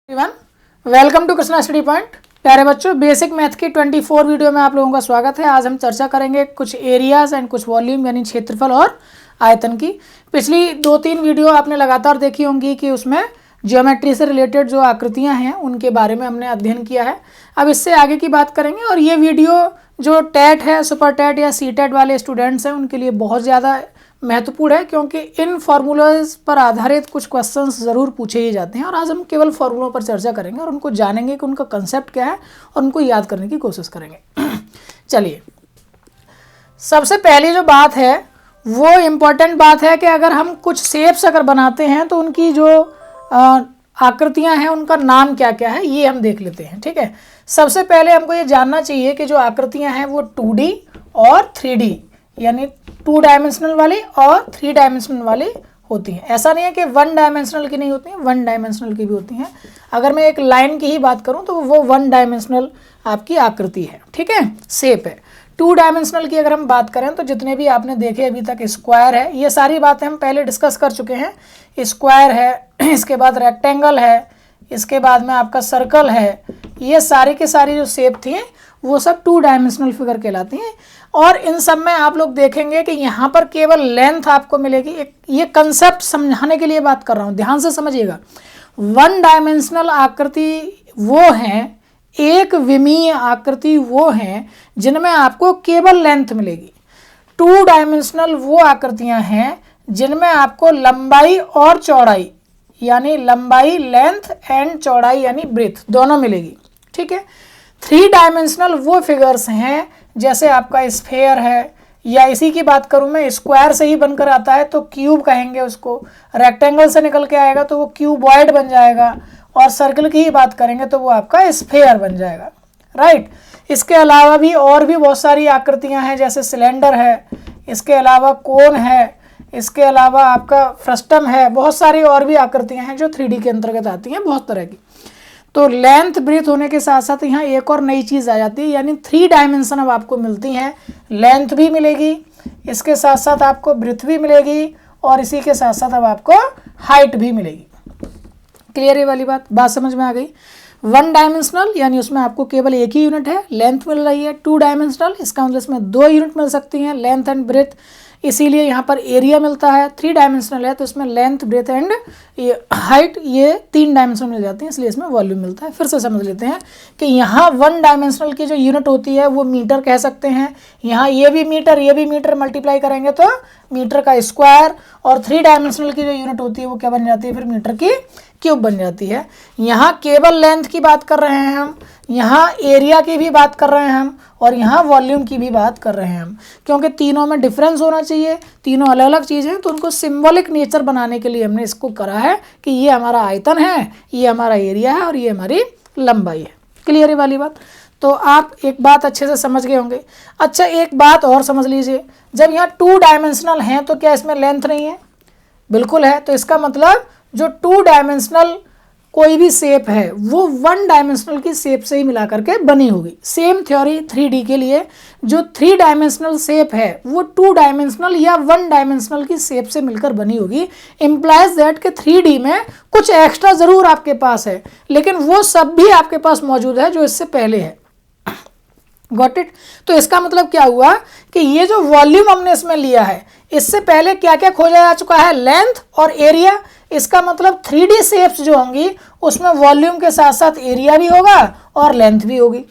Everyone, welcome to Krishna study point. प्यारे बच्चों, basic math की 24 वीडियो में आप लोगों का स्वागत है। आज हम चर्चा करेंगे कुछ एरियाज एंड कुछ वॉल्यूम यानी क्षेत्रफल और आयतन की। पिछली 2-3 वीडियो आपने लगातार देखी होंगी कि उसमें ज्योमेट्री से रिलेटेड जो आकृतियां हैं उनके बारे में हमने अध्ययन किया है। अब इससे आगे की बात करेंगे और ये वीडियो जो टेट है, सुपर टेट या सी टेट वाले स्टूडेंट्स हैं उनके लिए बहुत ज़्यादा महत्वपूर्ण है, क्योंकि इन फार्मूलाज पर आधारित कुछ क्वेश्चंस ज़रूर पूछे ही जाते हैं। और आज हम केवल फार्मूलों पर चर्चा करेंगे और उनको जानेंगे कि उनका कंसेप्ट क्या है और उनको याद करने की कोशिश करेंगे। चलिए, सबसे पहली जो बात है वो इम्पोर्टेंट बात है कि अगर हम कुछ शेप्स अगर बनाते हैं तो उनकी जो आकृतियां हैं उनका नाम क्या क्या है ये हम देख लेते हैं। ठीक है, सबसे पहले हमको ये जानना चाहिए कि जो आकृतियां हैं वो 2D और 3D यानी 2 डायमेंशनल वाली और 3 डायमेंशनल वाली होती हैं। ऐसा नहीं है कि 1 डायमेंशनल की नहीं होती हैं, 1 डायमेंशनल की भी होती हैं। अगर मैं एक लाइन की ही बात करूं तो वो 1 डायमेंशनल आपकी आकृति है। ठीक है, शेप है। 2 डायमेंशनल की अगर हम बात करें तो जितने भी आपने देखे अभी तक, स्क्वायर है, ये सारी बातें हम पहले डिस्कस कर चुके हैं। स्क्वायर है, इसके बाद रेक्टेंगल है, इसके बाद में आपका सर्कल है। ये सारी की सारी जो शेप थी वो सब 2 डायमेंशनल फिगर कहलाती हैं। और इन सब में आप लोग देखेंगे कि यहाँ पर केवल लेंथ आपको मिलेगी। एक ये कंसेप्ट समझाने के लिए बात कर रहा हूँ, ध्यान से समझिएगा। 1 डायमेंशनल आकृति वो हैं, एक विमीय आकृति वो हैं जिनमें आपको केवल लेंथ मिलेगी। 2 डायमेंशनल वो आकृतियां हैं जिनमें आपको लंबाई और चौड़ाई यानी लंबाई लेंथ एंड चौड़ाई यानी ब्रेथ दोनों मिलेगी। ठीक है, 3 डायमेंशनल वो फिगर्स हैं जैसे आपका स्फेयर है, या इसी की बात करूं मैं, स्क्वायर से ही बनकर आता है तो क्यूब कहेंगे उसको, रेक्टेंगल से निकल के आएगा तो वो क्यूबॉइड बन जाएगा, और सर्कल की ही बात करेंगे तो वो आपका स्फेयर बन जाएगा। राइट, इसके अलावा भी और भी बहुत सारी आकृतियां हैं, जैसे सिलेंडर है, इसके अलावा कोन है, इसके अलावा आपका फ्रस्टम है। बहुत सारी और भी आकृतियां हैं जो 3D के अंतर्गत आती हैं, बहुत तरह की। तो लेंथ ब्रेथ होने के साथ साथ यहाँ एक और नई चीज़ आ जाती है, यानी 3 डायमेंशन अब आपको मिलती हैं। लेंथ भी मिलेगी, इसके साथ साथ आपको ब्रेथ भी मिलेगी, और इसी के साथ साथ अब आपको हाइट भी मिलेगी। क्लियर है वाली बात समझ में आ गई। 1 डायमेंशनल यानी उसमें आपको केवल एक ही यूनिट है, लेंथ मिल रही है। 2 डायमेंशनल इसका मतलब इसमें 2 यूनिट मिल सकती हैं, लेंथ एंड ब्रेथ, इसीलिए यहाँ पर एरिया मिलता है। 3 डायमेंशनल है तो इसमें लेंथ ब्रेथ एंड हाइट ये 3 डायमेंशनल मिल जाती हैं, इसलिए इसमें वॉल्यूम मिलता है। फिर से समझ लेते हैं कि यहाँ 1 डायमेंशनल की जो यूनिट होती है वो मीटर कह सकते हैं। यहाँ ये भी मीटर मल्टीप्लाई करेंगे तो मीटर का स्क्वायर, और 3 डायमेंशनल की जो यूनिट होती है वो क्या बन जाती है, फिर मीटर की क्यूब बन जाती है। यहाँ केवल लेंथ की बात कर रहे हैं हम, यहाँ एरिया की भी बात कर रहे हैं हम, और यहाँ वॉल्यूम की भी बात कर रहे हैं हम, क्योंकि तीनों में डिफरेंस होना चाहिए। तीनों अलग अलग चीज़ें हैं तो उनको सिंबॉलिक नेचर बनाने के लिए हमने इसको करा है कि ये हमारा आयतन है, ये हमारा एरिया है और ये हमारी लंबाई है। क्लियर है वाली बात। तो आप एक बात अच्छे से समझ गए होंगे। अच्छा, एक बात और समझ लीजिए, जब यहाँ 2 डायमेंशनल हैं तो क्या इसमें लेंथ नहीं है? बिल्कुल है। तो इसका मतलब जो 2 डायमेंशनल कोई भी शेप है वो 1 डायमेंशनल की शेप से ही मिला करके बनी होगी। सेम थ्योरी 3D के लिए, जो 3 डायमेंशनल शेप है वो 2 डायमेंशनल या 1 डायमेंशनल की शेप से मिलकर बनी होगी। इम्प्लाइज दैट कि 3D में कुछ एक्स्ट्रा ज़रूर आपके पास है, लेकिन वो सब भी आपके पास मौजूद है जो इससे पहले है। Got it. तो इसका मतलब क्या हुआ कि ये जो वॉल्यूम हमने इसमें लिया है, इससे पहले क्या क्या खोजा जा चुका है, लेंथ और एरिया। इसका मतलब 3D शेप्स जो होंगी उसमें वॉल्यूम के साथ साथ एरिया भी होगा और लेंथ भी होगी।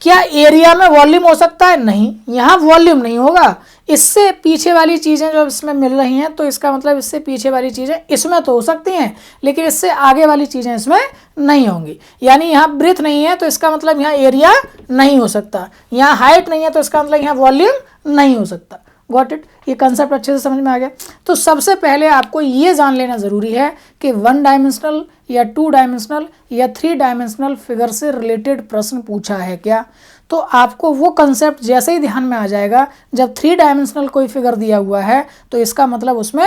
क्या एरिया में वॉल्यूम हो सकता है? नहीं, यहाँ वॉल्यूम नहीं होगा। इससे पीछे वाली चीज़ें जो इसमें मिल रही हैं तो इसका मतलब इससे पीछे वाली चीज़ें इसमें तो हो सकती हैं, लेकिन इससे आगे वाली चीज़ें इसमें नहीं होंगी। यानी यहाँ ब्रेथ नहीं है तो इसका मतलब यहाँ एरिया नहीं हो सकता, यहाँ हाइट नहीं है तो इसका मतलब यहाँ वॉल्यूम नहीं हो सकता। Got it. ये कंसेप्ट अच्छे से समझ में आ गया। तो सबसे पहले आपको ये जान लेना ज़रूरी है कि 1 डायमेंशनल या 2 डायमेंशनल या 3 डायमेंशनल फिगर से रिलेटेड प्रश्न पूछा है क्या, तो आपको वो कंसेप्ट जैसे ही ध्यान में आ जाएगा, जब 3 डायमेंशनल कोई फिगर दिया हुआ है तो इसका मतलब उसमें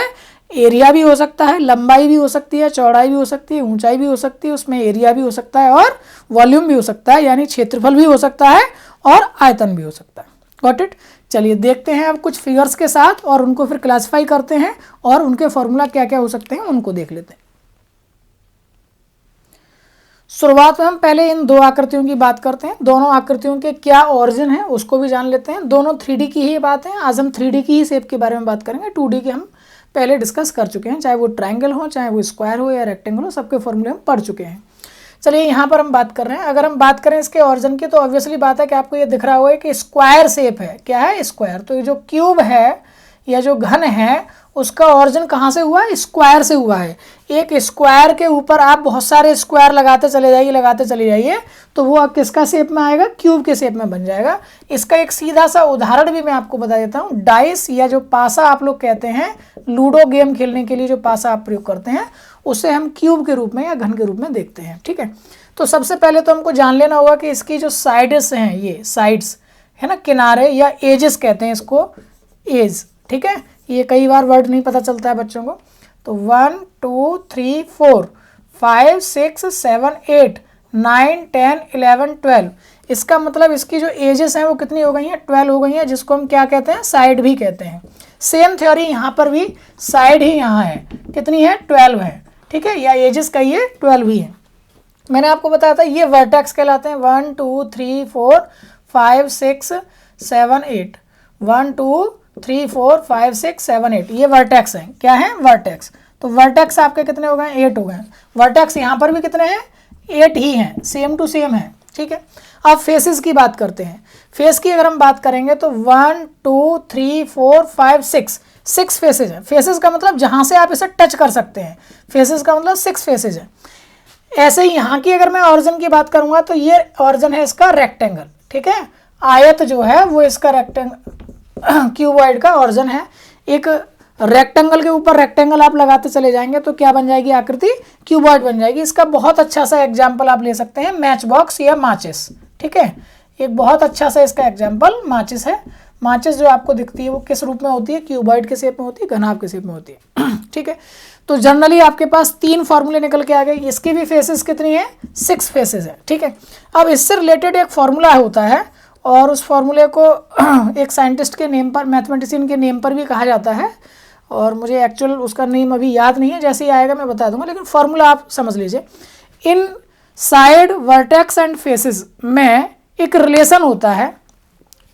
एरिया भी हो सकता है, लंबाई भी हो सकती है, चौड़ाई भी हो सकती है, ऊंचाई भी हो सकती है, उसमें एरिया भी हो सकता है और वॉल्यूम भी हो सकता है, यानी क्षेत्रफल भी हो सकता है और आयतन भी हो सकता है। Got it. चलिए देखते हैं अब कुछ फिगर्स के साथ और उनको फिर क्लासिफाई करते हैं और उनके फॉर्मूला क्या क्या हो सकते हैं उनको देख लेते हैं। शुरुआत में हम पहले इन दो आकृतियों की बात करते हैं, दोनों आकृतियों के क्या ओरिजिन है उसको भी जान लेते हैं। दोनों 3D की ही बात है, आज हम 3D की ही शेप के बारे में बात करेंगे। 2D के हम पहले डिस्कस कर चुके हैं, चाहे वो ट्रायंगल हो, चाहे वो स्क्वायर हो या रेक्टेंगल हो, सबके फॉर्मूले हम पढ़ चुके हैं। चलिए यहाँ पर हम बात कर रहे हैं, अगर हम बात करें इसके ओरिजिन की तो ऑब्वियसली बात है कि आपको ये दिख रहा होगा कि स्क्वायर शेप है। क्या है? स्क्वायर। तो ये जो क्यूब है या जो घन है उसका ओरिजिन कहाँ से हुआ है? स्क्वायर से हुआ है। एक स्क्वायर के ऊपर आप बहुत सारे स्क्वायर लगाते चले जाइए तो वो किसका शेप में आएगा? क्यूब के शेप में बन जाएगा। इसका एक सीधा सा उदाहरण भी मैं आपको बता देता हूँ। डाइस या जो पासा आप लोग कहते हैं, लूडो गेम खेलने के लिए जो पासा आप प्रयोग करते हैं, उसे हम क्यूब के रूप में या घन के रूप में देखते हैं। ठीक है, तो सबसे पहले तो हमको जान लेना होगा कि इसकी जो साइड्स हैं, ये साइड्स है ना, किनारे या एजेस कहते हैं इसको, एज। ठीक है, ये कई बार वर्ड नहीं पता चलता है बच्चों को। तो 1 2 3 4 5 6 7 8 9 10 11 12, इसका मतलब इसकी जो एजेस हैं वो कितनी हो गई हैं? 12 हो गई हैं, जिसको हम क्या कहते हैं? साइड भी कहते हैं। सेम थ्योरी यहाँ पर भी, साइड ही यहाँ है, कितनी है? 12 है। ठीक है, या एजेस का ये 12 ही है। मैंने आपको बताया था ये वर्टेक्स कहलाते हैं। 1 2 3 4 5 6 7 8 1 2 3 4 5 6 7 8, ये वर्टेक्स हैं। क्या है? वर्टेक्स। तो वर्टेक्स आपके कितने हो गए? 8 हो गए। वर्टेक्स यहाँ पर भी कितने हैं? 8 ही हैं, सेम टू सेम है। ठीक है, अब फेसेस की बात करते हैं। फेस की अगर हम बात करेंगे तो 1 2 3 4 5 6 फेसेज हैं। फेसेस का मतलब जहाँ से आप इसे टच कर सकते हैं, फेसेस का मतलब 6 फेसेज है। ऐसे ही यहाँ की अगर मैं ऑरिजिन की बात करूँगा तो ये ऑरिजिन है इसका रेक्टेंगल। ठीक है, आयत जो है वो इसका क्यूबॉइड का ऑरिजिन है। एक रेक्टेंगल के ऊपर रेक्टेंगल आप लगाते चले जाएंगे तो क्या बन जाएगी? आकृति क्यूबॉइड बन जाएगी। इसका बहुत अच्छा सा एग्जाम्पल आप ले सकते हैं, मैच बॉक्स या माचिस। ठीक है, एक बहुत अच्छा सा इसका एग्जाम्पल माचिस है। माचिस जो आपको दिखती है वो किस रूप में होती है? क्यूबॉइड के शेप में होती है, घनाभ के शेप में होती है। ठीक है, तो जनरली आपके पास 3 फॉर्मूले निकल के आ गए। इसकी भी फेसेस कितनी है? 6 फेसेस है। ठीक है, अब इससे रिलेटेड एक फॉर्मूला होता है और उस फॉर्मूले को एक साइंटिस्ट के नेम पर, मैथमेटिशियन के नेम पर भी कहा जाता है, और मुझे एक्चुअल उसका नेम अभी याद नहीं है, जैसे ही आएगा मैं बता दूंगा, लेकिन फॉर्मूला आप समझ लीजिए। इन साइड, वर्टेक्स एंड फेसेस में एक रिलेशन होता है,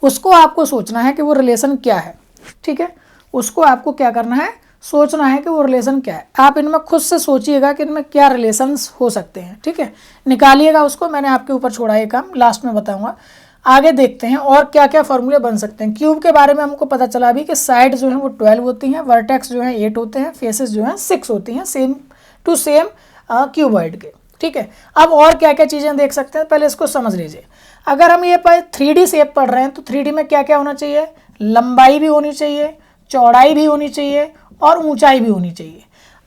उसको आपको सोचना है कि वो रिलेशन क्या है। ठीक है, उसको आपको क्या करना है? सोचना है कि वो रिलेशन क्या है। आप इनमें खुद से सोचिएगा कि इनमें क्या रिलेशंस हो सकते हैं। ठीक है, निकालिएगा उसको, मैंने आपके ऊपर छोड़ा ये काम, लास्ट में बताऊंगा। आगे देखते हैं और क्या क्या फॉर्मूले बन सकते हैं। क्यूब के बारे में हमको पता चला अभी कि साइड जो है वो 12 होती हैं, वर्टेक्स जो है 8 होते हैं, फेसेस जो हैं 6 होती हैं, सेम टू सेम क्यूबॉइड के। ठीक है, अब और क्या क्या चीज़ें देख सकते हैं, पहले इसको समझ लीजिए। अगर हम ये 3D शेप पढ़ रहे हैं तो 3D में क्या क्या होना चाहिए? लंबाई भी होनी चाहिए, चौड़ाई भी होनी चाहिए और ऊंचाई भी होनी चाहिए।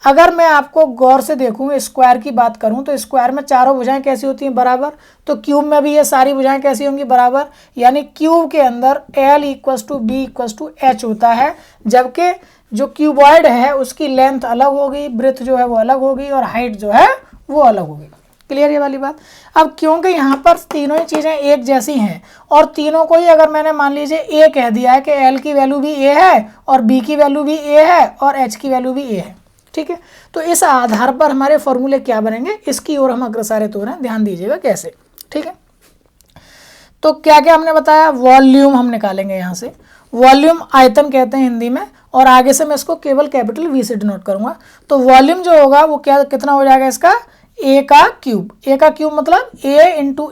अगर मैं आपको गौर से देखूँ, स्क्वायर की बात करूँ तो स्क्वायर में चारों भुजाएं कैसी होती हैं? बराबर। तो क्यूब में भी ये सारी भुजाएं कैसी होंगी? बराबर। यानी क्यूब के अंदर L = B = H होता है, जबकि जो क्यूबॉइड है उसकी लेंथ अलग होगी, ब्रेथ जो है वो अलग होगी और हाइट जो है वो अलग होगी। क्लियर ये वाली बात? अब क्योंकि यहाँ पर तीनों ही चीज़ें एक जैसी हैं और तीनों को ही अगर मैंने मान लीजिए A कह दिया है कि L की वैल्यू भी A है और B की वैल्यू भी A है और H की वैल्यू भी A है। ठीक है, तो इस आधार पर हमारे फॉर्मूले क्या बनेंगे, इसकी ओर हम अग्रसर हो रहे हैं, ध्यान दीजिएगा कैसे। ठीक है, तो क्या क्या हमने बताया? वॉल्यूम हम निकालेंगे यहाँ से। वॉल्यूम आयतन कहते हैं हिंदी में, और आगे से मैं इसको केवल कैपिटल V से डिनोट करूंगा। तो वॉल्यूम जो होगा वो क्या, कितना हो जाएगा इसका? A का क्यूब। A का क्यूब मतलब A ×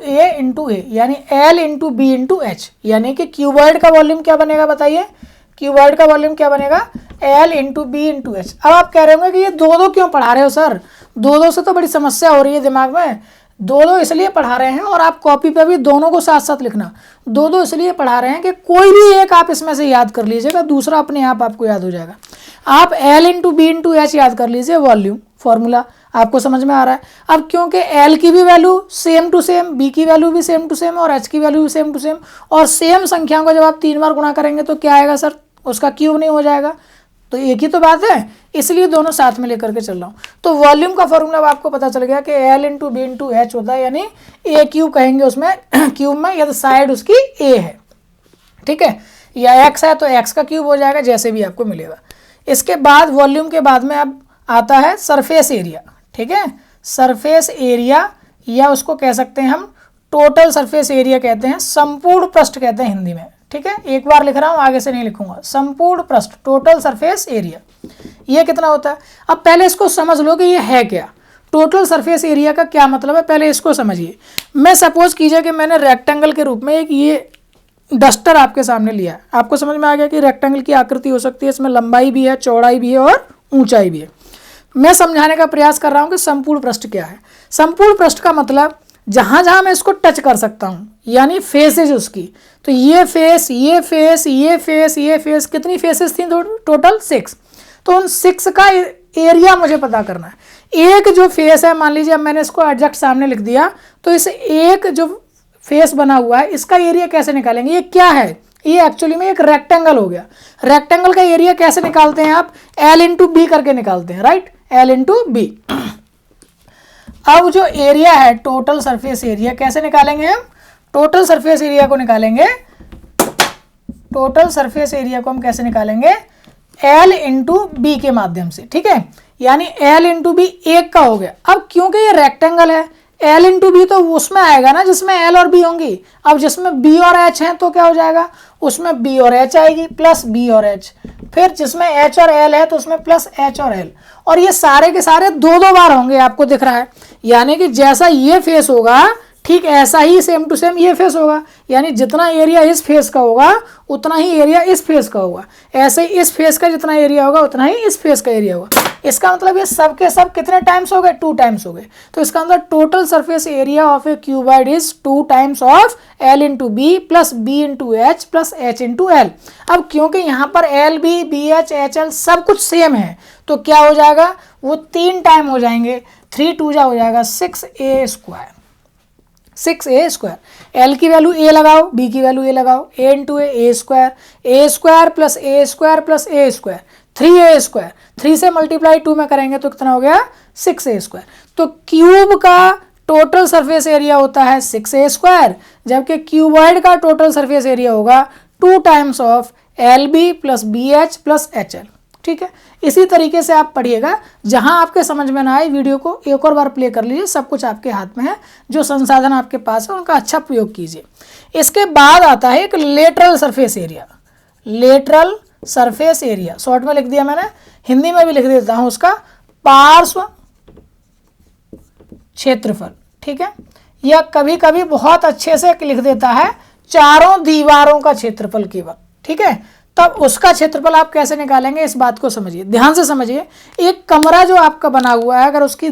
A यानी L × B × H, यानी कि क्यूबॉइड का वॉल्यूम क्या बनेगा? बताइए, क्यूबॉइड का वॉल्यूम क्या बनेगा? L × B × H। अब आप कह रहे होंगे कि ये दो क्यों पढ़ा रहे हो सर? दो से तो बड़ी समस्या हो रही है दिमाग में। दो इसलिए पढ़ा रहे हैं, और आप कॉपी पे भी दोनों को साथ साथ लिखना। दो इसलिए पढ़ा रहे हैं कि कोई भी एक आप इसमें से याद कर लीजिएगा, दूसरा अपने आप आपको याद हो जाएगा। आप L × B × H याद कर लीजिए, वॉल्यूम फॉर्मूला आपको समझ में आ रहा है। अब क्योंकि L की भी value same to same, B की वैल्यू भी सेम टू सेम और H की वैल्यू भी सेम टू सेम, और सेम संख्याओं को जब आप 3 बार गुणा करेंगे तो क्या आएगा सर? उसका क्यूब नहीं हो जाएगा? तो एक ही तो बात है, इसलिए दोनों साथ में लेकर के चल रहा हूँ। तो वॉल्यूम का फॉर्मूला अब आपको पता चल गया कि L × B × H होता है, यानी A क्यूब कहेंगे उसमें क्यूब में, या तो साइड उसकी A है। ठीक है, या X है तो X का क्यूब हो जाएगा, जैसे भी आपको मिलेगा। इसके बाद वॉल्यूम के बाद में अब आता है सरफेस एरिया। ठीक है, सरफेस एरिया या उसको कह सकते हैं हम टोटल सरफेस एरिया कहते हैं, संपूर्ण पृष्ठ कहते हैं हिंदी में। ठीक है, एक बार लिख रहा हूँ, आगे से नहीं लिखूंगा। संपूर्ण पृष्ठ, टोटल सरफेस एरिया, ये कितना होता है। अब पहले इसको समझ लो कि ये है क्या, टोटल सरफेस एरिया का क्या मतलब है, पहले इसको समझिए। मैं सपोज कीजिए कि मैंने रेक्टेंगल के रूप में एक ये डस्टर आपके सामने लिया है। आपको समझ में आ गया कि रेक्टेंगल की आकृति हो सकती है, इसमें लंबाई भी है, चौड़ाई भी है और ऊंचाई भी है। मैं समझाने का प्रयास कर रहा हूँ कि संपूर्ण पृष्ठ क्या है। संपूर्ण पृष्ठ का मतलब जहाँ जहाँ मैं इसको टच कर सकता हूँ, यानी फेसेज उसकी। तो ये फेस, ये फेस, ये फेस, ये फेस, कितनी फेसेस थी टोटल? 6। तो उन 6 का एरिया मुझे पता करना है। एक जो फेस है, मान लीजिए अब मैंने इसको एग्जैक्ट सामने लिख दिया, तो इस एक जो फेस बना हुआ है इसका एरिया कैसे निकालेंगे? ये क्या है? ये एक्चुअली में एक रेक्टेंगल हो गया। रेक्टेंगल का एरिया कैसे निकालते हैं आप? L इंटू बी करके निकालते हैं, राइट? L into B. अब जो एरिया है टोटल सरफेस एरिया कैसे निकालेंगे हम? टोटल सरफेस एरिया को निकालेंगे, टोटल सरफेस एरिया को हम कैसे निकालेंगे? L इंटू बी के माध्यम से। ठीक है, यानी L इंटू बी एक का हो गया। अब क्योंकि ये रेक्टेंगल है, L इंटू बी तो उसमें आएगा ना जिसमें L और B होंगी। अब जिसमें B और H हैं तो क्या हो जाएगा? उसमें B और H आएगी, प्लस B और H। फिर जिसमें H और L है तो उसमें प्लस H और L। और ये सारे के सारे 2-2 बार होंगे, आपको दिख रहा है। यानी कि जैसा ये फेस होगा ठीक ऐसा ही सेम टू सेम ये फेस होगा। यानी जितना एरिया इस फेस का होगा उतना ही एरिया इस फेस का होगा। ऐसे ही इस फेस का जितना एरिया होगा उतना ही इस फेस का एरिया होगा। इसका मतलब ये सब के सब कितने टाइम्स हो गए? 2 टाइम्स हो गए। तो इसका मतलब total surface area of a cuboid is 2 times of L into B plus B into H plus H into L. अब क्योंकि यहाँ पर L B, B H, H L सब कुछ सेम है तो क्या हो जाएगा? वो 3 टाइम हो जाएंगे। 3 2 हो जाएगा 6a square, 6a square. L की वैल्यू a लगाओ, B की वैल्यू a लगाओ, a into A square, a square plus a square plus a square, 3a square. 3 से मल्टीप्लाई 2 में करेंगे तो कितना हो गया? 6a square. तो क्यूब का टोटल सरफेस एरिया होता है 6a स्क्वायर, जबकि क्यूबॉइड का टोटल सरफेस एरिया होगा 2 times of LB plus BH plus HL। ठीक है, इसी तरीके से आप पढ़िएगा। जहां आपके समझ में ना आए वीडियो को एक और बार प्ले कर लीजिए, सब कुछ आपके हाथ में है। जो संसाधन आपके पास है उनका अच्छा प्रयोग कीजिए। इसके बाद आता है एक lateral surface area. Lateral surface area short में लिख दिया मैंने, हिंदी में भी लिख देता हूं उसका पार्श्व क्षेत्रफल। ठीक है, या कभी कभी बहुत अच्छे से लिख देता है चारों दीवारों का क्षेत्रफल केवल। ठीक है, तब उसका क्षेत्रफल आप कैसे निकालेंगे इस बात को समझिए, ध्यान से समझिए। एक कमरा जो आपका बना हुआ है, अगर उसकी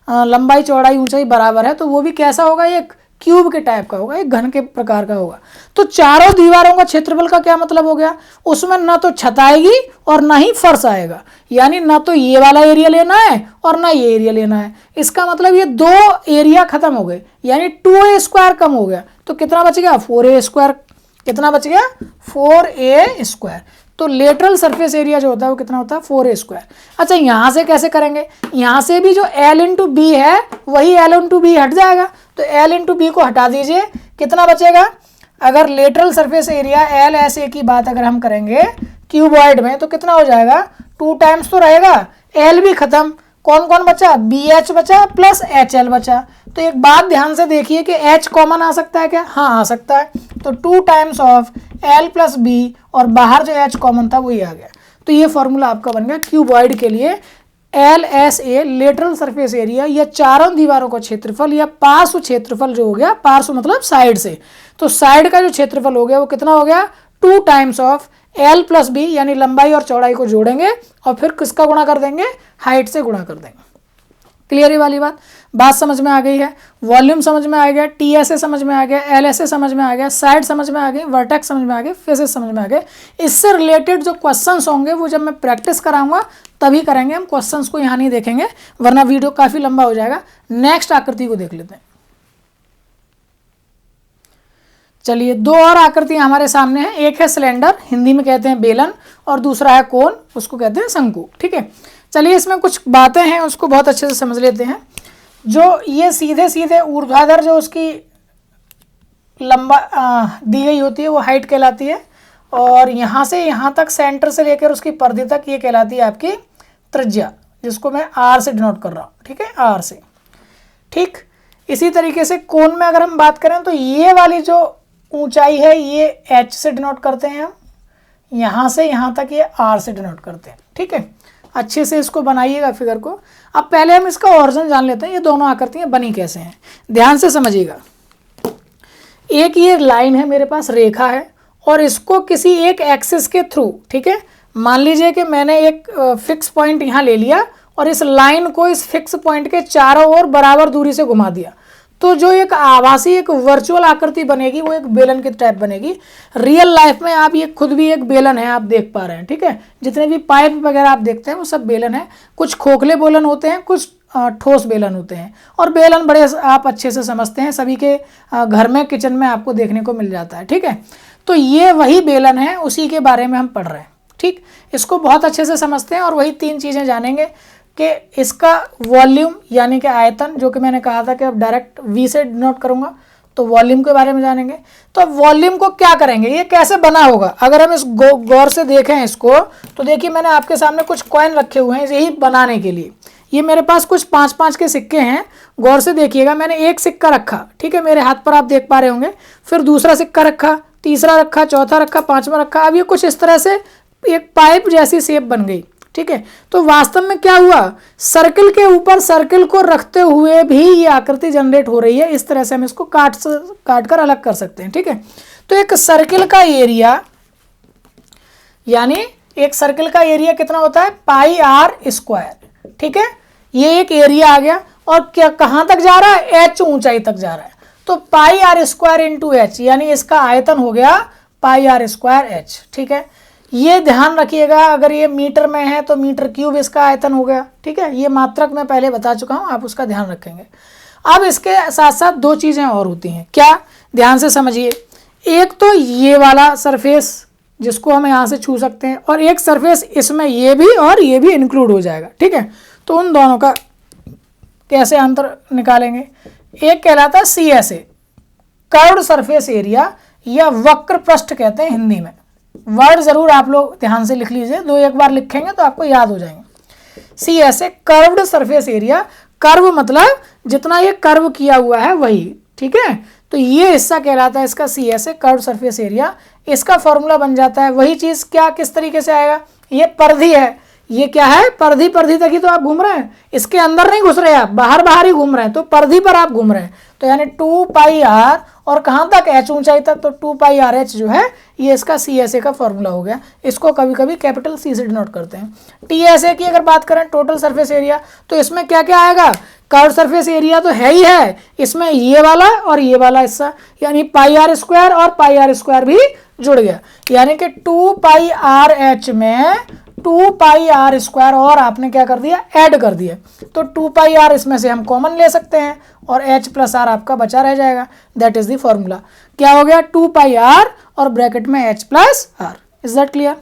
लंबाई चौड़ाई ऊंचाई बराबर है तो वो भी कैसा होगा? एक क्यूब के टाइप का होगा, एक घन के प्रकार का होगा। तो चारों दीवारों का क्षेत्रफल का क्या मतलब हो गया? उसमें ना तो छत आएगी और ना ही फर्श आएगा। यानी ना तो ये वाला एरिया लेना है और ना ये एरिया लेना है। इसका मतलब ये 2 एरिया खत्म हो गए, यानी 2a स्क्वायर कम हो गया। तो कितना बच गया? 4a square. कितना बच गया? 4a square. तो लेटरल सरफेस एरिया जो होता है वो कितना होता है? 4a square. अच्छा, यहां से कैसे करेंगे? यहां से भी जो L इंटू बी है वही L इंटू बी हट जाएगा, तो L इंटू बी को हटा दीजिए, कितना बचेगा? अगर लेटरल सरफेस एरिया LSA की बात अगर हम करेंगे क्यूबॉइड में तो कितना हो जाएगा? 2 टाइम्स तो रहेगा, L भी खत्म, कौन कौन बचा? BH बचा प्लस HL बचा। तो एक बात ध्यान से देखिए कि H कॉमन आ सकता है क्या? हाँ, आ सकता है। तो 2 times of L plus B और बाहर जो H कॉमन था वही आ गया। तो ये फॉर्मूला आपका बन गया क्यूबॉइड के लिए। LSA लेटरल सरफेस एरिया या चारों दीवारों का क्षेत्रफल या पार्श्व क्षेत्रफल जो हो गया, पार्श्व मतलब साइड से, तो साइड का जो क्षेत्रफल हो गया वो कितना हो गया? 2 times of L plus B, यानी लंबाई और चौड़ाई को जोड़ेंगे और फिर किसका गुणा कर देंगे? हाइट से गुणा कर देंगे। क्लियर है वाली बात समझ में आ गई है? वॉल्यूम समझ में आ गया, TSA समझ में आ गया, LSA समझ में आ गया, साइड समझ में आ गई, वर्टेक्स समझ में आ गए, फेसेस समझ में आ गए। इससे रिलेटेड जो क्वेश्चंस होंगे वो जब मैं प्रैक्टिस कराऊंगा तभी करेंगे हम, क्वेश्चंस को यहाँ नहीं देखेंगे वरना वीडियो काफ़ी लंबा हो जाएगा। नेक्स्ट आकृति को देख लेते हैं। चलिए, 2 और आकृतियां हमारे सामने हैं। एक है सिलेंडर, हिंदी में कहते हैं बेलन, और दूसरा है कोन, उसको कहते हैं शंकु। ठीक है, चलिए इसमें कुछ बातें हैं उसको बहुत अच्छे से समझ लेते हैं। जो ये सीधे सीधे ऊर्ध्वाधर जो उसकी लंबा दी गई होती है वो हाइट कहलाती है, और यहाँ से यहाँ तक सेंटर से लेकर उसकी परिधि तक ये कहलाती है आपकी त्रिज्या, जिसको मैं R से डिनोट कर रहा हूँ। ठीक है, R से। ठीक, इसी तरीके से कोण में अगर हम बात करें तो ये वाली जो ऊंचाई है ये h से डिनोट करते हैं हम, यहाँ से यहाँ तक ये r से डिनोट करते हैं। ठीक है, अच्छे से इसको बनाइएगा फिगर को। अब पहले हम इसका ओरिजिन जान लेते हैं, ये दोनों आकृतियाँ बनी कैसे हैं, ध्यान से समझिएगा। एक ये लाइन है मेरे पास, रेखा है, और इसको किसी एक एक्सिस के थ्रू, ठीक है, मान लीजिए कि मैंने एक फिक्स पॉइंट यहाँ ले लिया और इस लाइन को इस फिक्स पॉइंट के चारों ओर बराबर दूरी से घुमा दिया, तो जो एक आभासी एक वर्चुअल आकृति बनेगी वो एक बेलन की टाइप बनेगी। रियल लाइफ में आप ये खुद भी एक बेलन है, आप देख पा रहे हैं। ठीक है, जितने भी पाइप वगैरह आप देखते हैं वो सब बेलन है। कुछ खोखले बेलन होते हैं, कुछ ठोस बेलन होते हैं, और बेलन बड़े आप अच्छे से समझते हैं, सभी के घर में किचन में आपको देखने को मिल जाता है। ठीक है, तो ये वही बेलन है, उसी के बारे में हम पढ़ रहे हैं। ठीक, इसको बहुत अच्छे से समझते हैं और वही 3 चीज़ें जानेंगे कि इसका वॉल्यूम यानी कि आयतन, जो कि मैंने कहा था कि अब डायरेक्ट V से डिनोट करूंगा, तो वॉल्यूम के बारे में जानेंगे। तो अब वॉल्यूम को क्या करेंगे, ये कैसे बना होगा, अगर हम इस गौर से देखें इसको, तो देखिए मैंने आपके सामने कुछ कॉइन रखे हुए हैं यही बनाने के लिए। ये मेरे पास कुछ 5-5 के सिक्के हैं, गौर से देखिएगा। मैंने एक सिक्का रखा, ठीक है, मेरे हाथ पर आप देख पा रहे होंगे, फिर दूसरा सिक्का रखा, तीसरा रखा, चौथा रखा, 5वां रखा। अब ये कुछ इस तरह से एक पाइप जैसी शेप बन गई। ठीक है, तो वास्तव में क्या हुआ, सर्किल के ऊपर सर्किल को रखते हुए भी ये आकृति जनरेट हो रही है। इस तरह से हम इसको काट कर अलग कर सकते हैं। ठीक है, तो एक सर्किल का एरिया, यानी एक सर्किल का एरिया कितना होता है, पाई आर स्क्वायर। ठीक है, ये एक एरिया आ गया, और क्या कहाँ तक जा रहा है, h ऊंचाई तक जा रहा है, तो पाई आर स्क्वायर इंटू एच, यानी इसका आयतन हो गया पाई आर स्क्वायर एच। ठीक है, ये ध्यान रखिएगा, अगर ये मीटर में है तो मीटर क्यूब इसका आयतन हो गया। ठीक है, ये मात्रक मैं पहले बता चुका हूँ, आप उसका ध्यान रखेंगे। अब इसके साथ साथ 2 चीज़ें और होती हैं, क्या, ध्यान से समझिए। एक तो ये वाला सरफेस जिसको हम यहाँ से छू सकते हैं, और एक सरफेस इसमें ये भी और ये भी इंक्लूड हो जाएगा। ठीक है, तो उन दोनों का कैसे अंतर निकालेंगे। एक कहलाता है CSA, कर्व्ड सरफेस एरिया, या वक्र पृष्ठ कहते हैं हिंदी में। वर्ड जरूर आप लोग ध्यान से लिख लीजिए, 2-1 बार लिखेंगे तो आपको याद हो जाएंगे। CSA curved surface area, curve मतलब जितना ये कर्व किया हुआ है वही। ठीक है, तो ये हिस्सा कहलाता है इसका CSA कर्व्ड सरफेस एरिया। इसका फॉर्मूला बन जाता है वही चीज़, क्या किस तरीके से आएगा, ये परिधि है, ये क्या है, परिधि तक ही तो आप घूम रहे हैं, इसके अंदर नहीं घुस रहे आप, बाहर बाहर ही घूम रहे हैं, तो परिधि पर आप घूम रहे हैं। तो यानी 2 पाई आर, और कहाँ तक, h ऊंचाई तक, तो 2 पाई आर एच जो है ये इसका CSA का फॉर्मूला हो गया। इसको कभी कभी कैपिटल C से डिनोट करते हैं। TSA की अगर बात करें, टोटल सरफेस एरिया, तो इसमें क्या क्या आएगा, कर्व सरफेस एरिया तो है ही है, इसमें ये वाला और ये वाला हिस्सा, यानी पाई आर स्क्वायर और पाई आर स्क्वायर भी जुड़ गया, यानी कि 2 पाई आर एच में 2 पाई आर स्क्वायर और आपने क्या कर दिया, ऐड कर दिया। तो 2 पाई आर इसमें से हम कॉमन ले सकते हैं और h प्लस आर आपका बचा रह जाएगा। That is the formula. क्या हो गया, 2 पाई आर और ब्रैकेट में h plus R. Is that clear.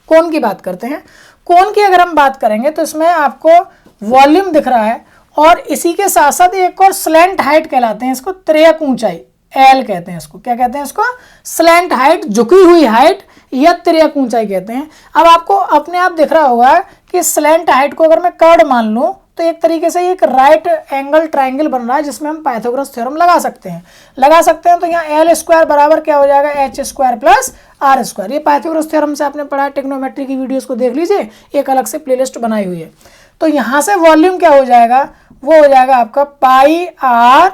कोण की बात करते हैं। कोण की अगर हम बात करेंगे तो इसमें आपको वॉल्यूम दिख रहा है, और इसी के साथ साथ एक और स्लैंट हाइट कहलाते हैं इसको, त्रियक ऊंचाई, एल कहते हैं इसको। क्या कहते हैं इसको, स्लैंट हाइट, झुकी हुई हाइट, या त्रियक ऊंचाई कहते हैं। अब आपको अपने आप दिख रहा होगा कि स्लैंट हाइट को अगर मैं कर्ड मान लूं तो एक तरीके से एक राइट एंगल ट्राइंगल बन रहा है, जिसमें हम पाइथागोरस थ्योरम लगा सकते हैं। तो यहाँ एल स्क्वायर बराबर क्या हो जाएगा, H square plus R square. ये पाइथागोरस थ्योरम से आपने पढ़ा, टेक्नोमेट्री की वीडियोस को देख लीजिए, एक अलग से प्लेलिस्ट बनाई हुई है। तो यहाँ से वॉल्यूम क्या हो जाएगा, वो हो जाएगा आपका पाई आर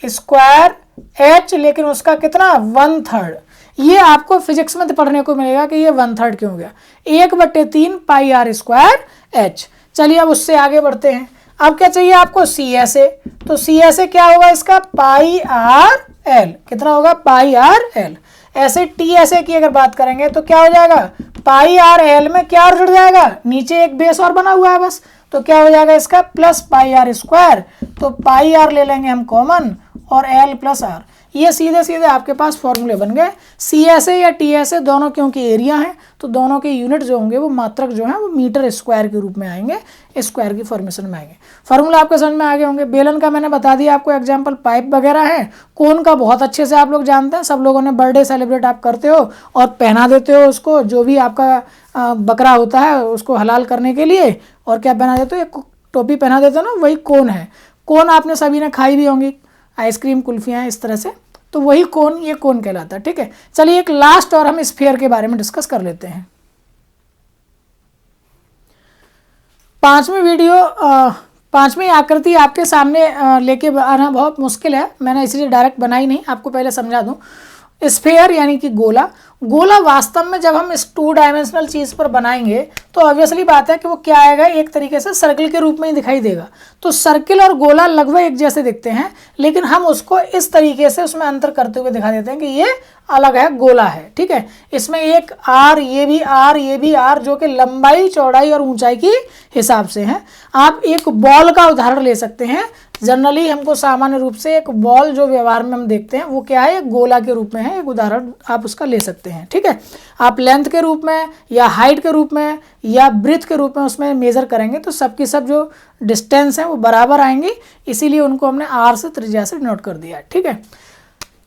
स्क्वायर एच, लेकिन उसका कितना, 1/3। ये आपको फिजिक्स में पढ़ने को मिलेगा कि ये 1/3 क्यों हो गया, 1/3 पाई आर स्क्वायर एच। चलिए अब उससे आगे बढ़ते हैं। अब क्या चाहिए आपको, CSA। तो CSA क्या होगा इसका, पाई आर एल। कितना होगा, पाई आर एल। ऐसे TSA की अगर बात करेंगे तो क्या हो जाएगा, पाई आर एल में क्या और जुड़ जाएगा, नीचे एक बेस और बना हुआ है बस, तो क्या हो जाएगा इसका, प्लस पाई आर स्क्वायर। तो पाई आर ले लेंगे हम कॉमन, और एल प्लस आर। ये सीधे सीधे आपके पास फॉर्मूले बन गए। CSA या TSA दोनों क्योंकि एरिया हैं, तो दोनों के यूनिट जो होंगे वो मात्रक जो है वो मीटर स्क्वायर के रूप में आएंगे, स्क्वायर की फॉर्मेशन में आएंगे। फार्मूला आपके समझ में आ गए होंगे। बेलन का मैंने बता दिया आपको एग्जाम्पल, पाइप वगैरह है। कोण का बहुत अच्छे से आप लोग जानते हैं, सब लोगों ने बर्थडे सेलिब्रेट आप करते हो और पहना देते हो उसको, जो भी आपका बकरा होता है उसको हलाल करने के लिए, और क्या पहना देते हो, एक टोपी पहना देते हो ना, वही कोण है। कोन आपने सभी ने खाई भी होंगी, आइसक्रीम, कुल्फियाँ, इस तरह से, तो वही कोन, ये कोन कहलाता है। ठीक है, चलिए एक लास्ट और हम स्फीयर के बारे में डिस्कस कर लेते हैं। पांचवी आकृति आपके सामने लेके आना बहुत मुश्किल है, मैंने इसलिए डायरेक्ट बनाई नहीं, आपको पहले समझा दूं। स्फीयर यानी कि गोला। गोला वास्तव में जब हम इस 2 डायमेंशनल चीज़ पर बनाएंगे तो ऑब्वियसली बात है कि वो क्या आएगा, एक तरीके से सर्कल के रूप में ही दिखाई देगा। तो सर्कल और गोला लगभग एक जैसे दिखते हैं, लेकिन हम उसको इस तरीके से उसमें अंतर करते हुए दिखा देते हैं कि ये अलग है, गोला है। ठीक है, इसमें एक आर, ये भी आर, ये भी आर, जो कि लंबाई, चौड़ाई और ऊंचाई की हिसाब से है। आप एक बॉल का उदाहरण ले सकते हैं। जनरली हमको सामान्य रूप से एक बॉल जो व्यवहार में हम देखते हैं वो क्या है, एक गोला के रूप में है, एक उदाहरण आप उसका ले सकते हैं। ठीक है, आप लेंथ के रूप में या हाइट के रूप में या ब्रेथ के रूप में उसमें मेजर करेंगे तो सबकी सब जो डिस्टेंस है वो बराबर आएंगी, इसीलिए उनको हमने आर से त्रिज्या से डिनोट कर दिया। ठीक है,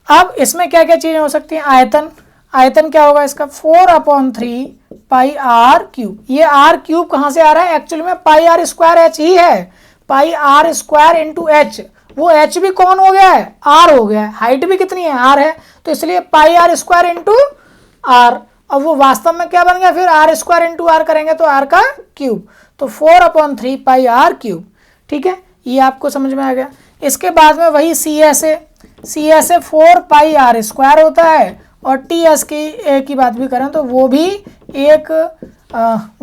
अब इसमें क्या क्या चीज़ें हो सकती हैं। आयतन, आयतन क्या होगा इसका, 4/3 पाई आर क्यूब। ये आर क्यूब कहाँ से आ रहा है, एक्चुअली में पाई आर स्क्वायर एच ही है, पाई आर स्क्वायर इंटू एच। वो एच भी कौन हो गया है, आर हो गया है, हाइट भी कितनी है, आर है, तो इसलिए पाई आर स्क्वायर इंटू आर। अब वो वास्तव में क्या बन गया फिर, आर स्क्वायर इंटू आर करेंगे तो आर का क्यूब, तो 4/3 पाई आर क्यूब। ठीक है, ये आपको समझ में आ गया। इसके बाद में वही C S A, 4 pi R square होता है, और टी एस की बात भी करें तो वो भी एक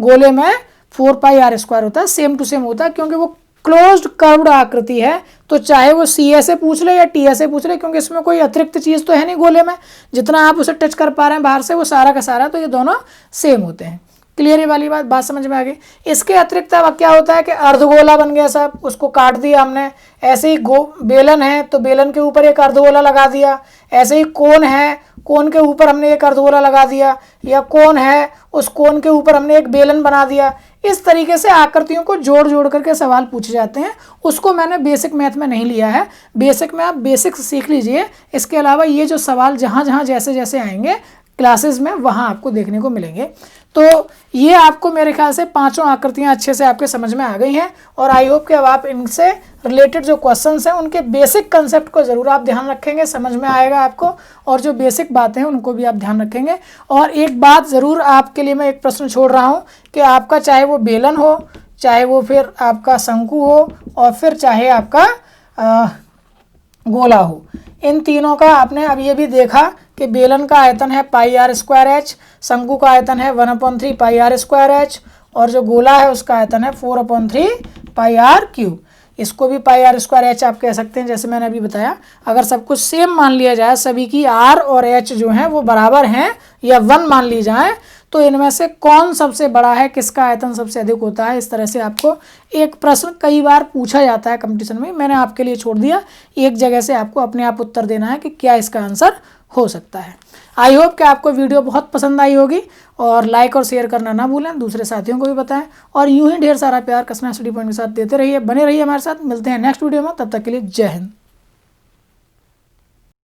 गोले में 4 पाई आर स्क्वायर होता है, सेम टू सेम होता है, क्योंकि वो क्लोज्ड कर्व्ड आकृति है, तो चाहे वो सी एस ए पूछ ले या टी एस ए पूछ ले, क्योंकि इसमें कोई अतिरिक्त चीज़ तो है नहीं गोले में, जितना आप उसे टच कर पा रहे हैं बाहर से वो सारा का सारा, तो ये दोनों सेम होते हैं। क्लियर, ये वाली बात समझ में आ गई। इसके अतिरिक्त अब क्या होता है कि अर्धगोला बन गया साहब, उसको काट दिया हमने। ऐसे ही बेलन है तो बेलन के ऊपर एक अर्धगोला लगा दिया, ऐसे ही कोन है, कोन के ऊपर हमने एक अर्धगोला लगा दिया, या कोन है उस कोन के ऊपर हमने एक बेलन बना दिया। इस तरीके से आकृतियों को जोड़ जोड़ करके सवाल पूछे जाते हैं। उसको मैंने बेसिक मैथ में नहीं लिया है, बेसिक में आप बेसिक्स सीख लीजिए। इसके अलावा ये जो सवाल जहाँ जहाँ जैसे जैसे आएंगे क्लासेस में वहाँ आपको देखने को मिलेंगे। तो ये आपको मेरे ख्याल से 5 आकृतियाँ अच्छे से आपके समझ में आ गई हैं, और आई होप कि अब आप इनसे रिलेटेड जो क्वेश्चंस हैं उनके बेसिक कंसेप्ट को ज़रूर आप ध्यान रखेंगे, समझ में आएगा आपको, और जो बेसिक बातें हैं उनको भी आप ध्यान रखेंगे। और एक बात ज़रूर आपके लिए मैं एक प्रश्न छोड़ रहा हूँ कि आपका चाहे वो बेलन हो, चाहे वो फिर आपका शंकु हो, और फिर चाहे आपका गोला हो, इन तीनों का आपने अब ये भी देखा कि बेलन का आयतन है पाई आर स्क्वायर एच, शंकु का आयतन है 1/3 पाई आर स्क्वायर एच, और जो गोला है उसका आयतन है 4/3 पाई आर क्यूब। इसको भी पाई आर स्क्वायर एच आप कह सकते हैं, जैसे मैंने अभी बताया। अगर सब कुछ सेम मान लिया जाए, सभी की आर और एच जो हैं वो बराबर हैं या 1 मान ली जाए, तो इनमें से कौन सबसे बड़ा है, किसका आयतन सबसे अधिक होता है, इस तरह से आपको एक प्रश्न कई बार पूछा जाता है कंपटीशन में। मैंने आपके लिए छोड़ दिया, एक जगह से आपको अपने आप उत्तर देना है कि क्या इसका आंसर हो सकता है। आई होप कि आपको वीडियो बहुत पसंद आई होगी, और लाइक और शेयर करना ना भूलें, दूसरे साथियों को भी बताएं, और यूं ही ढेर सारा प्यार कृष्णा स्टडी पॉइंट के साथ देते रहिए, बने रहिए हमारे साथ। मिलते हैं नेक्स्ट वीडियो में, तब तक के लिए जय हिंद।